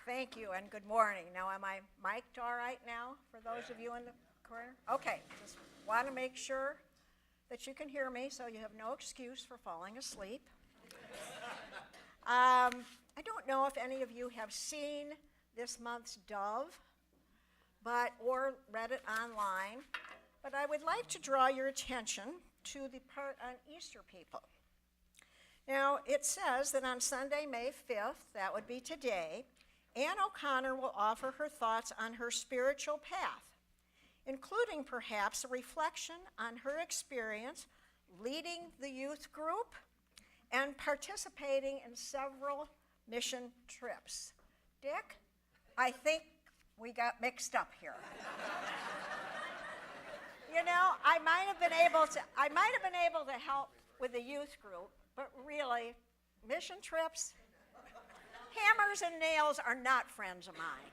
Thank you, and good morning. Now, am I mic'd all right now for those of you in the corner? Okay, just want to make sure that you can hear me so you have no excuse for falling asleep. I don't know if any of you have seen this month's Dove, or read it online, but I would like to draw your attention to the part on Easter people. Now, it says that on Sunday, May 5th, that would be today, Ann O'Connor will offer her thoughts on her spiritual path, including perhaps a reflection on her experience leading the youth group and participating in several mission trips. Dick, I think we got mixed up here. You know, I might have been able to help with the youth group, but really, mission trips, hammers and nails are not friends of mine.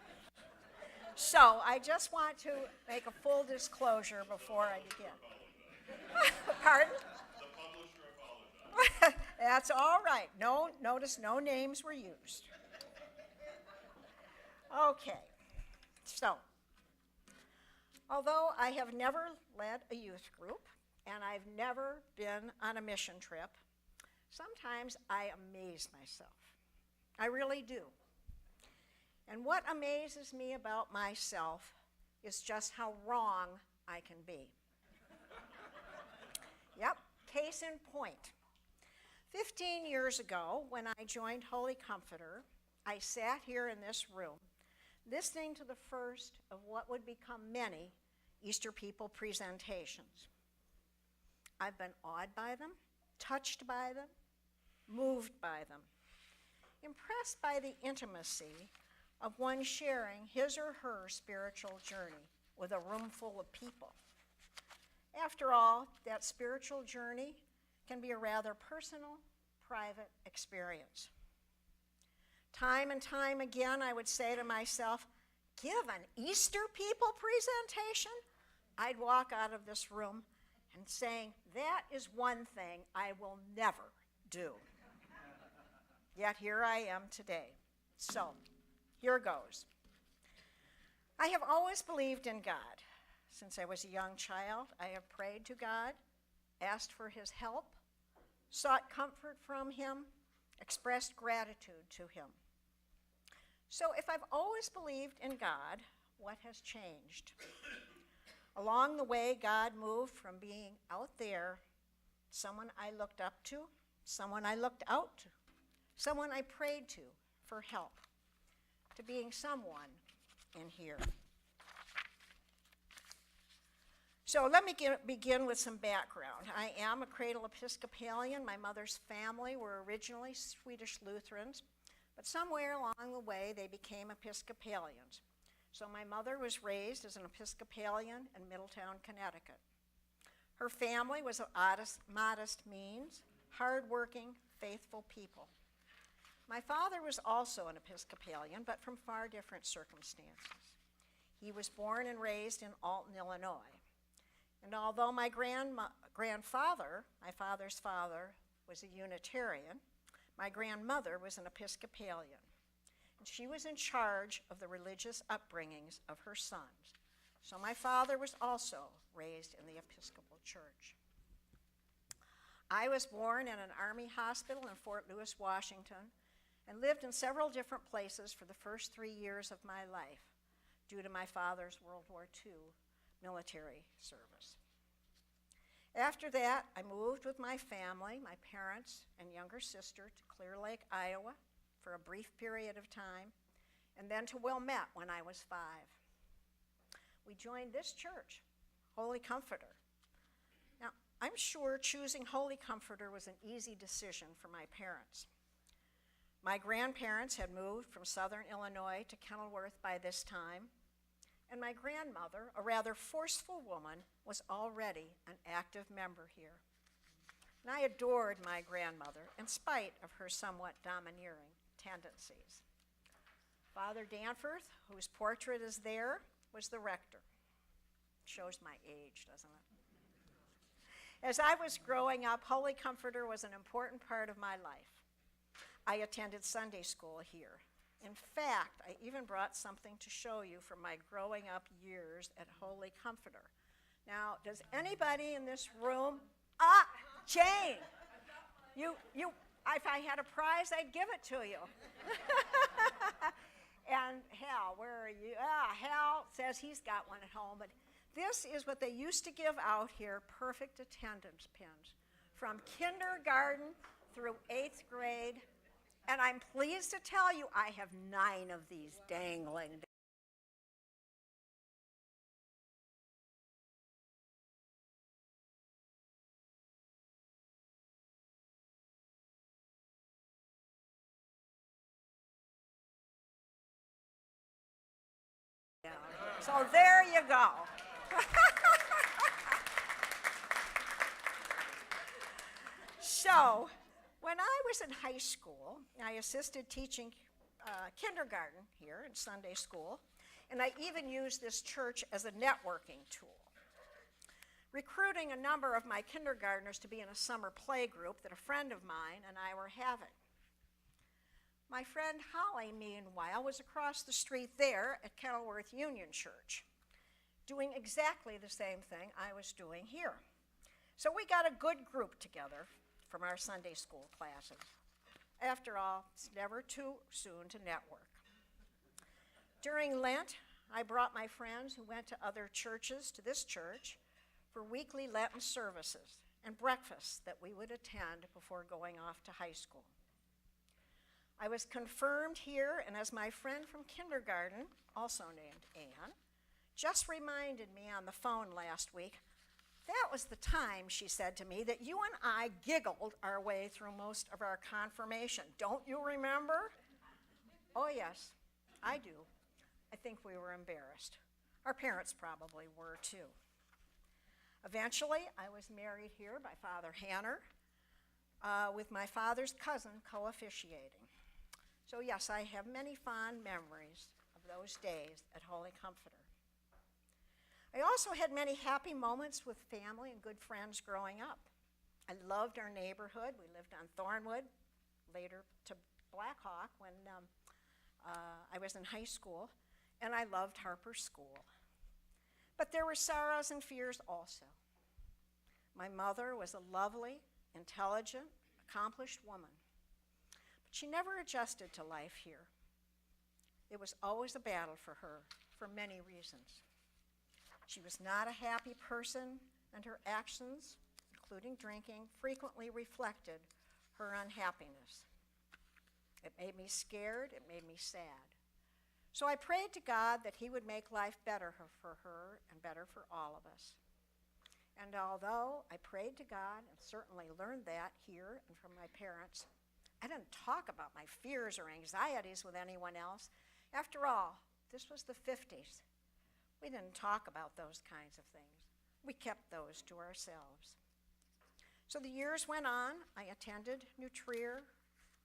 So I just want to make a full disclosure before I begin. Pardon? The publisher apologized. That's all right. Notice no names were used. Okay. So, although I have never led a youth group and I've never been on a mission trip, sometimes I amaze myself. I really do. And what amazes me about myself is just how wrong I can be. Yep, case in point. 15 years ago, when I joined Holy Comforter, I sat here in this room listening to the first of what would become many Easter people presentations. I've been awed by them, touched by them, moved by them, impressed by the intimacy of one sharing his or her spiritual journey with a room full of people. After all, that spiritual journey can be a rather personal, private experience. Time and time again, I would say to myself, give an Easter people presentation? I'd walk out of this room and saying, that is one thing I will never do. Yet here I am today. So, here goes. I have always believed in God. Since I was a young child, I have prayed to God, asked for his help, sought comfort from him, expressed gratitude to him. So if I've always believed in God, what has changed? Along the way, God moved from being out there, someone I looked up to, someone I looked out to, someone I prayed to for help, to being someone in here. So let me begin with some background. I am a cradle Episcopalian. My mother's family were originally Swedish Lutherans, but somewhere along the way they became Episcopalians. So my mother was raised as an Episcopalian in Middletown, Connecticut. Her family was of modest means, hardworking, faithful people. My father was also an Episcopalian, but from far different circumstances. He was born and raised in Alton, Illinois. And although my grandfather, my father's father, was a Unitarian, my grandmother was an Episcopalian. And she was in charge of the religious upbringings of her sons. So my father was also raised in the Episcopal Church. I was born in an Army hospital in Fort Lewis, Washington, and lived in several different places for the first 3 years of my life due to my father's World War II military service. After that, I moved with my family, my parents and younger sister, to Clear Lake, Iowa for a brief period of time, and then to Wilmette when I was 5. We joined this church, Holy Comforter. Now, I'm sure choosing Holy Comforter was an easy decision for my parents. My grandparents had moved from southern Illinois to Kenilworth by this time, and my grandmother, a rather forceful woman, was already an active member here. And I adored my grandmother in spite of her somewhat domineering tendencies. Father Danforth, whose portrait is there, was the rector. Shows my age, doesn't it? As I was growing up, Holy Comforter was an important part of my life. I attended Sunday school here. In fact, I even brought something to show you from my growing up years at Holy Comforter. Now, does anybody in this room, Jane, if I had a prize, I'd give it to you. And Hal, where are you? Hal says he's got one at home, but this is what they used to give out here, perfect attendance pins, from kindergarten through 8th grade. And I'm pleased to tell you, I have 9 of these dangling. So there you go. So, when I was in high school, I assisted teaching kindergarten here in Sunday school, and I even used this church as a networking tool, recruiting a number of my kindergartners to be in a summer play group that a friend of mine and I were having. My friend Holly, meanwhile, was across the street there at Kenilworth Union Church, doing exactly the same thing I was doing here. So we got a good group together from our Sunday school classes. After all, it's never too soon to network. During Lent, I brought my friends who went to other churches to this church for weekly Lenten services and breakfasts that we would attend before going off to high school. I was confirmed here, and as my friend from kindergarten, also named Anne, just reminded me on the phone last week, that was the time, she said to me, that you and I giggled our way through most of our confirmation. Don't you remember? Oh, yes, I do. I think we were embarrassed. Our parents probably were, too. Eventually, I was married here by Father Hanner, with my father's cousin co-officiating. So yes, I have many fond memories of those days at Holy Comforter. I also had many happy moments with family and good friends growing up. I loved our neighborhood. We lived on Thornwood, later to Blackhawk when I was in high school, and I loved Harper School. But there were sorrows and fears also. My mother was a lovely, intelligent, accomplished woman. She never adjusted to life here. It was always a battle for her, for many reasons. She was not a happy person, and her actions, including drinking, frequently reflected her unhappiness. It made me scared, it made me sad. So I prayed to God that he would make life better for her and better for all of us. And although I prayed to God and certainly learned that here and from my parents, I didn't talk about my fears or anxieties with anyone else. After all, this was the 50s. We didn't talk about those kinds of things. We kept those to ourselves. So the years went on. I attended New Trier,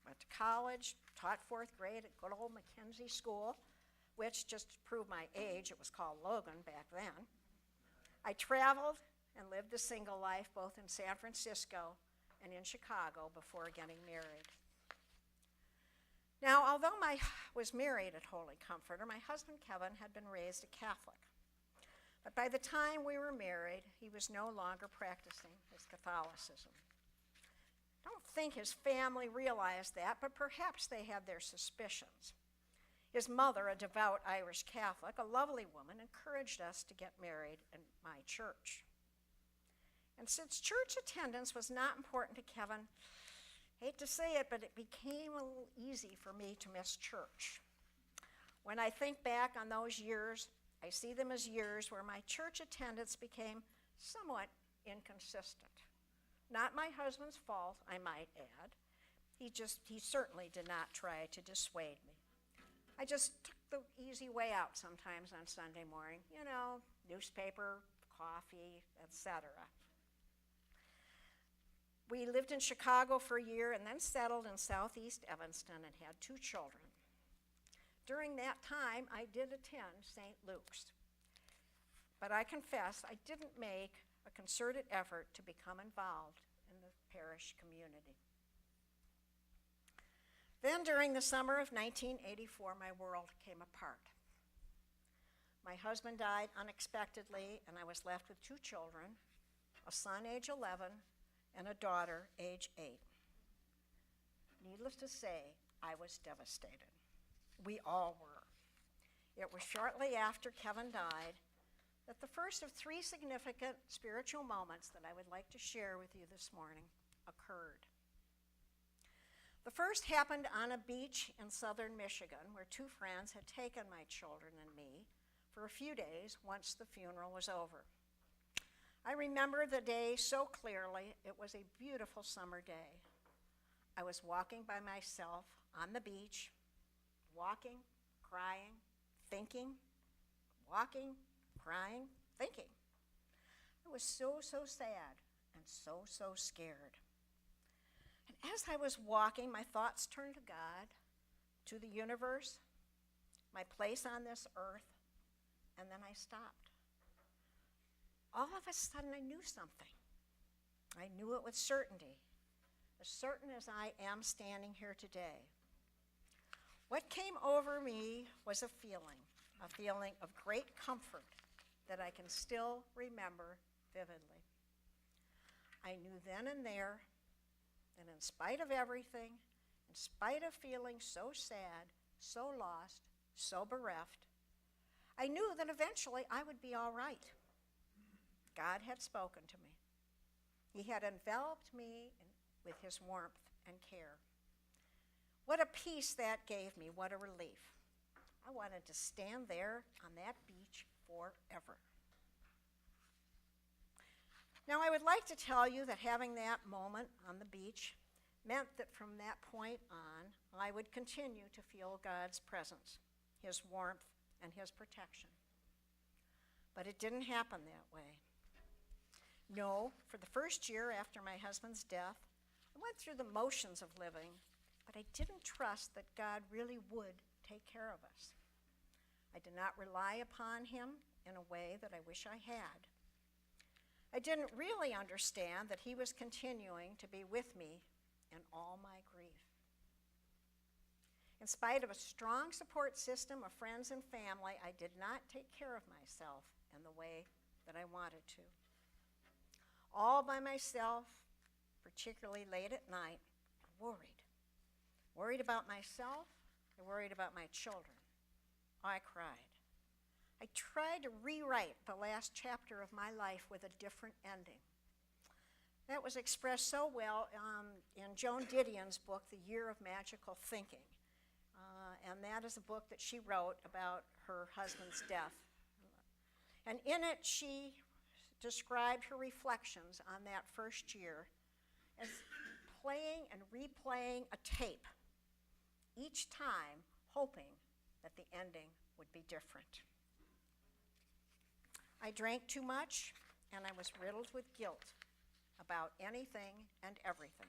went to college, taught 4th grade at good old Mackenzie School, which, just to prove my age, it was called Logan back then. I traveled and lived a single life both in San Francisco and in Chicago before getting married. Now, although I was married at Holy Comforter, my husband Kevin had been raised a Catholic. But by the time we were married, he was no longer practicing his Catholicism. I don't think his family realized that, but perhaps they had their suspicions. His mother, a devout Irish Catholic, a lovely woman, encouraged us to get married in my church. And since church attendance was not important to Kevin, hate to say it, but it became a little easy for me to miss church. When I think back on those years, I see them as years where my church attendance became somewhat inconsistent. Not my husband's fault, I might add. He certainly did not try to dissuade me. I just took the easy way out sometimes on Sunday morning, newspaper, coffee, etc. We lived in Chicago for a year and then settled in southeast Evanston and had 2 children. During that time, I did attend St. Luke's, but I confess I didn't make a concerted effort to become involved in the parish community. Then during the summer of 1984, my world came apart. My husband died unexpectedly, and I was left with 2 children, a son age 11 and a daughter age 8. Needless to say, I was devastated. We all were. It was shortly after Kevin died that the first of 3 significant spiritual moments that I would like to share with you this morning occurred. The first happened on a beach in southern Michigan where 2 friends had taken my children and me for a few days once the funeral was over. I remember the day so clearly. It was a beautiful summer day. I was walking by myself on the beach, walking, crying, thinking, walking, crying, thinking. I was so sad and so scared. And as I was walking, my thoughts turned to God, to the universe, my place on this earth, and then I stopped. All of a sudden, I knew something. I knew it with certainty, as certain as I am standing here today. What came over me was a feeling of great comfort that I can still remember vividly. I knew then and there that in spite of everything, in spite of feeling so sad, so lost, so bereft, I knew that eventually I would be all right. God had spoken to me. He had enveloped me with his warmth and care. What a peace that gave me, what a relief. I wanted to stand there on that beach forever. Now, I would like to tell you that having that moment on the beach meant that from that point on, I would continue to feel God's presence, his warmth, and his protection. But it didn't happen that way. No, for the first year after my husband's death, I went through the motions of living, but I didn't trust that God really would take care of us. I did not rely upon him in a way that I wish I had. I didn't really understand that he was continuing to be with me in all my grief. In spite of a strong support system of friends and family, I did not take care of myself in the way that I wanted to. All by myself, particularly late at night, worried. Worried about myself, and worried about my children. I cried. I tried to rewrite the last chapter of my life with a different ending. That was expressed so well in Joan Didion's book, The Year of Magical Thinking. And that is a book that she wrote about her husband's death. And in it, she described her reflections on that first year as playing and replaying a tape, each time hoping that the ending would be different. I drank too much, and I was riddled with guilt about anything and everything.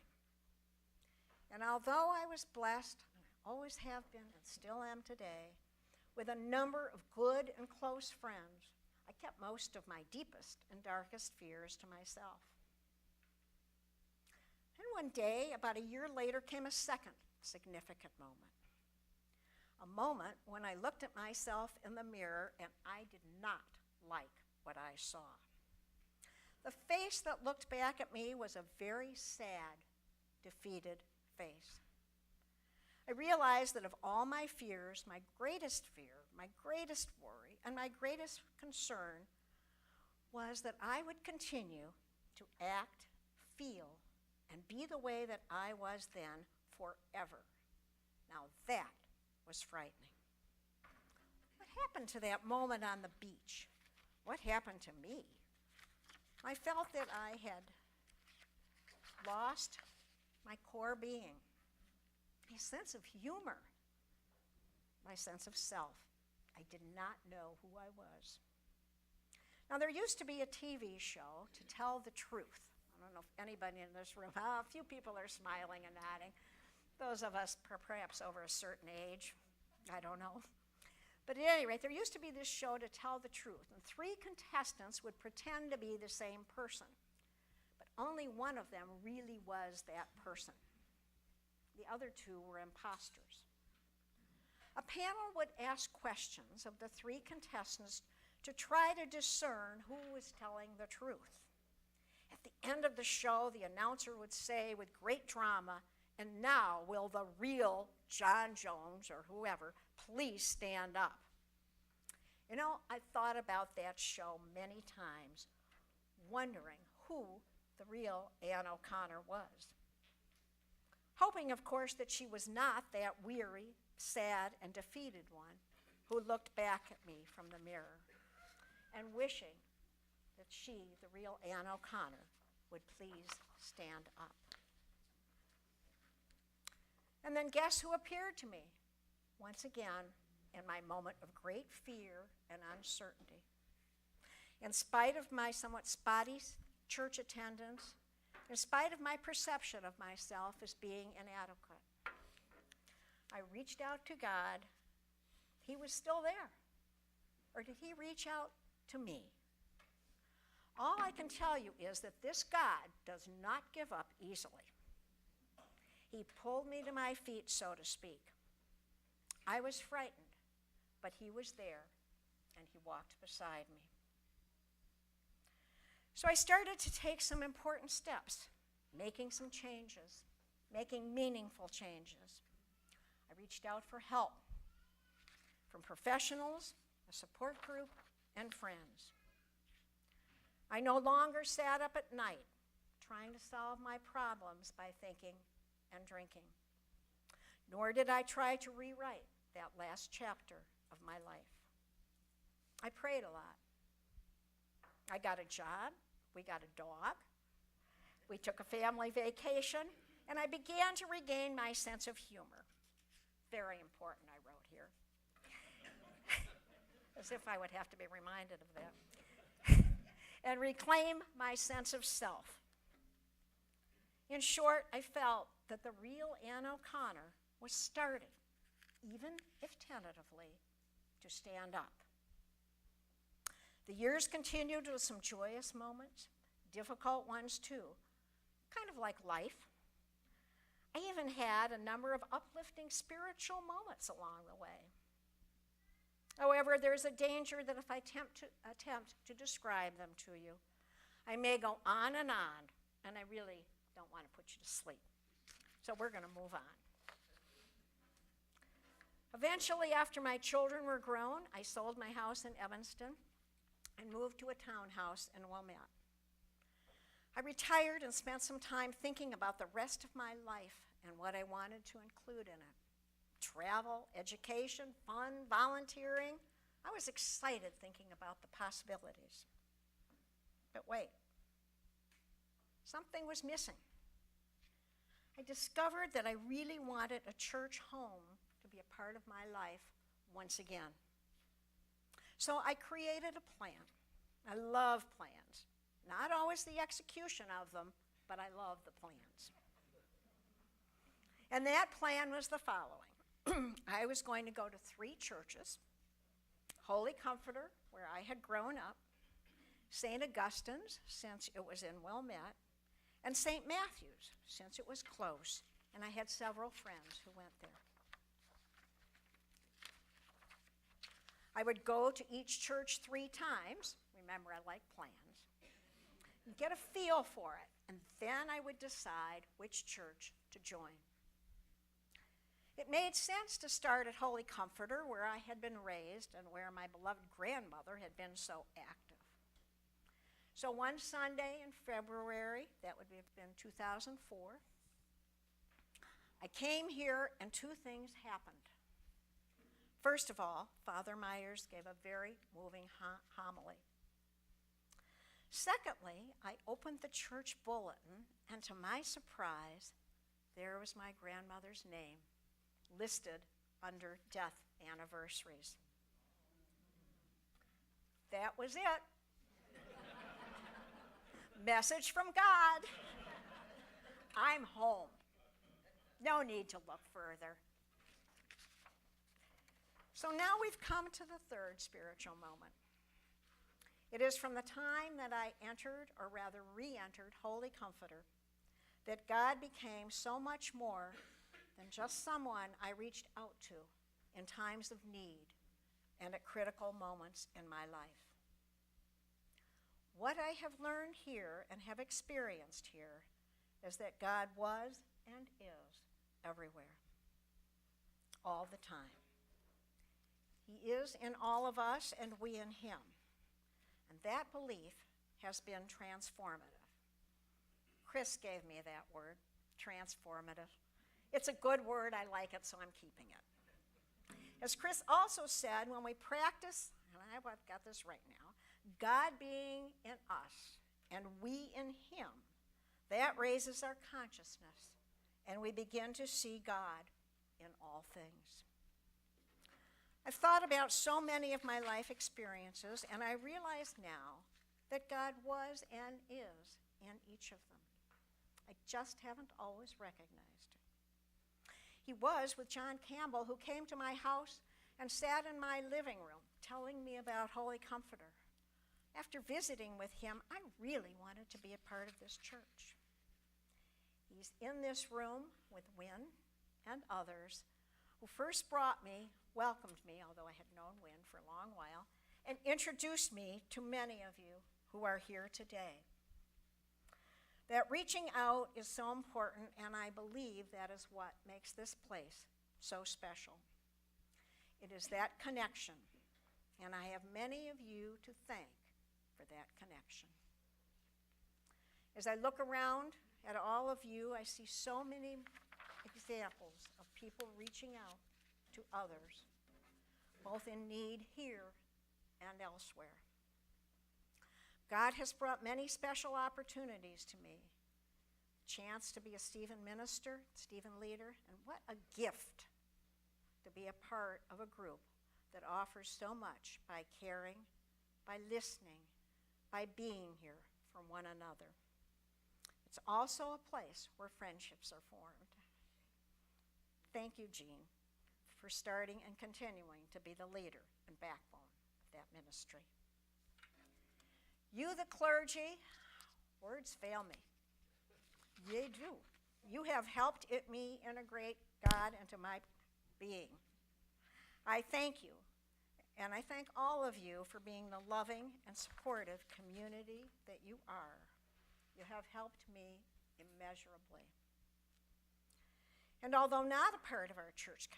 And although I was blessed, always have been and still am today, with a number of good and close friends, I kept most of my deepest and darkest fears to myself. And one day, about a year later, came a second significant moment. A moment when I looked at myself in the mirror and I did not like what I saw. The face that looked back at me was a very sad, defeated face. I realized that of all my fears, my greatest fear, my greatest worry, and my greatest concern was that I would continue to act, feel, and be the way that I was then forever. Now that was frightening. What happened to that moment on the beach? What happened to me? I felt that I had lost my core being, my sense of humor, my sense of self. I did not know who I was. Now, there used to be a TV show to tell the truth. I don't know if anybody in this room, a few people are smiling and nodding. Those of us perhaps over a certain age, I don't know. But at any rate, there used to be this show to tell the truth, and 3 contestants would pretend to be the same person, but only one of them really was that person. The other two were imposters. A panel would ask questions of the three contestants to try to discern who was telling the truth. At the end of the show, the announcer would say with great drama, "And now will the real John Jones," or whoever, "please stand up." You know, I thought about that show many times, wondering who the real Ann O'Connor was. Hoping, of course, that she was not that weary, sad, and defeated one who looked back at me from the mirror, and wishing that she, the real Ann O'Connor, would please stand up. And then guess who appeared to me? Once again, in my moment of great fear and uncertainty. In spite of my somewhat spotty church attendance, in spite of my perception of myself as being inadequate, I reached out to God. He was still there. Or did he reach out to me? All I can tell you is that this God does not give up easily. He pulled me to my feet, so to speak. I was frightened, but he was there, and he walked beside me. So I started to take some important steps, making some changes, making meaningful changes. I reached out for help from professionals, a support group, and friends. I no longer sat up at night trying to solve my problems by thinking and drinking, nor did I try to rewrite that last chapter of my life. I prayed a lot. I got a job, we got a dog, we took a family vacation, and I began to regain my sense of humor. Very important, I wrote here. As if I would have to be reminded of that. And reclaim my sense of self. In short, I felt that the real Ann O'Connor was starting, even if tentatively, to stand up. The years continued with some joyous moments, difficult ones too, kind of like life. I even had a number of uplifting spiritual moments along the way. However, there's a danger that if I attempt to describe them to you, I may go on, and I really don't want to put you to sleep. So we're going to move on. Eventually, after my children were grown, I sold my house in Evanston and moved to a townhouse in Wilmette. I retired and spent some time thinking about the rest of my life and what I wanted to include in it. Travel, education, fun, volunteering. I was excited thinking about the possibilities. But wait, something was missing. I discovered that I really wanted a church home to be a part of my life once again. So I created a plan. I love plans. Not always the execution of them, but I love the plans. And that plan was the following. I was going to go to 3 churches: Holy Comforter, where I had grown up, St. Augustine's, since it was in Wilmette, and St. Matthew's, since it was close, and I had several friends who went there. I would go to each church 3 times. Remember, I like plans. Get a feel for it, and then I would decide which church to join. It made sense to start at Holy Comforter, where I had been raised and where my beloved grandmother had been so active. So one Sunday in February, that would have been 2004, I came here and 2 things happened. First of all, Father Myers gave a very moving homily. Secondly, I opened the church bulletin, and to my surprise, there was my grandmother's name listed under death anniversaries. That was it. Message from God. I'm home. No need to look further. So now we've come to the 3rd spiritual moment. It is from the time that I entered, or rather re-entered, Holy Comforter, that God became so much more than just someone I reached out to in times of need and at critical moments in my life. What I have learned here and have experienced here is that God was and is everywhere, all the time. He is in all of us and we in him. And that belief has been transformative. Chris gave me that word, transformative. It's a good word, I like it, so I'm keeping it. As Chris also said, when we practice, and I've got this right now, God being in us and we in him, that raises our consciousness and we begin to see God in all things. I've thought about so many of my life experiences, and I realize now that God was and is in each of them. I just haven't always recognized it. He was with John Campbell, who came to my house and sat in my living room telling me about Holy Comforter. After visiting with him, I really wanted to be a part of this church. He's in this room with Wynn and others who first welcomed me, although I had known Wynn for a long while, and introduced me to many of you who are here today. That reaching out is so important, and I believe that is what makes this place so special. It is that connection, and I have many of you to thank for that connection. As I look around at all of you, I see so many examples of people reaching out to others, both in need here and elsewhere. God has brought many special opportunities to me. Chance to be a Stephen minister, Stephen leader, and what a gift to be a part of a group that offers so much by caring, by listening, by being here for one another. It's also a place where friendships are formed. Thank you, Jean, for starting and continuing to be the leader and backbone of that ministry. You, the clergy, words fail me. They do. You have helped me integrate God into my being. I thank you, and I thank all of you for being the loving and supportive community that you are. You have helped me immeasurably. And although not a part of our church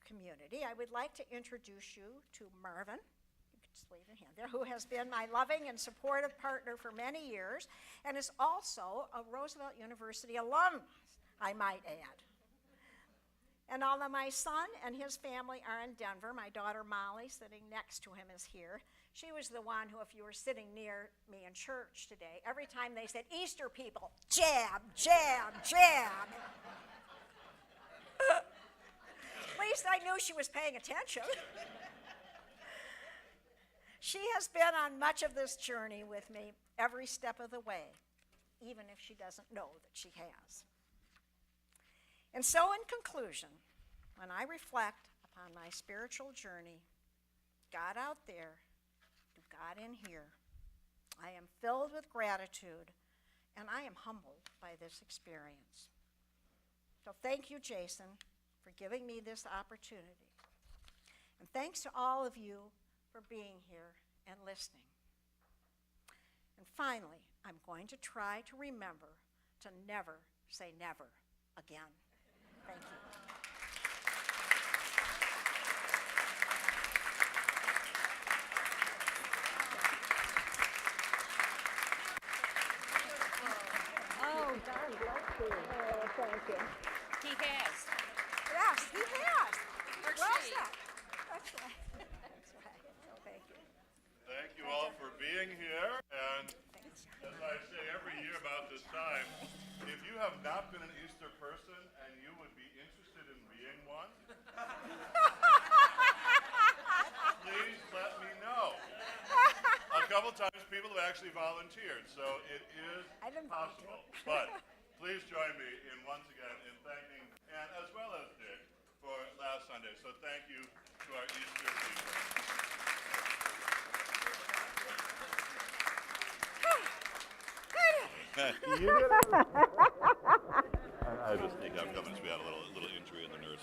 community, I would like to introduce you to Marvin, you can just wave your hand there, who has been my loving and supportive partner for many years and is also a Roosevelt University alum, I might add. And although my son and his family are in Denver, my daughter Molly, sitting next to him, is here. She was the one who, if you were sitting near me in church today, every time they said, Easter people, jab, jab, jab. At least I knew she was paying attention. She has been on much of this journey with me every step of the way, even if she doesn't know that she has. And so in conclusion, when I reflect upon my spiritual journey, God out there to God in here, I am filled with gratitude and I am humbled by this experience. So thank you, Jason, for giving me this opportunity. And thanks to all of you for being here and listening. And finally, I'm going to try to remember to never say never again. Thank you. Oh, God bless you. Oh, thank you. He has. Yes, he has. For Well shade. said. That's right. That's right. So thank you. Thank you all for being here, and Thanks. as I say every year about this time, if you have not been an Easter person and you would be interested in being one, please let me know. A couple times people have actually volunteered, so it is I didn't possible. But please join me in once again in thanking Ann as well as Dick for last Sunday. So thank you to our Easter people. You did it. I I just take out governance. We had a little injury in the nursery.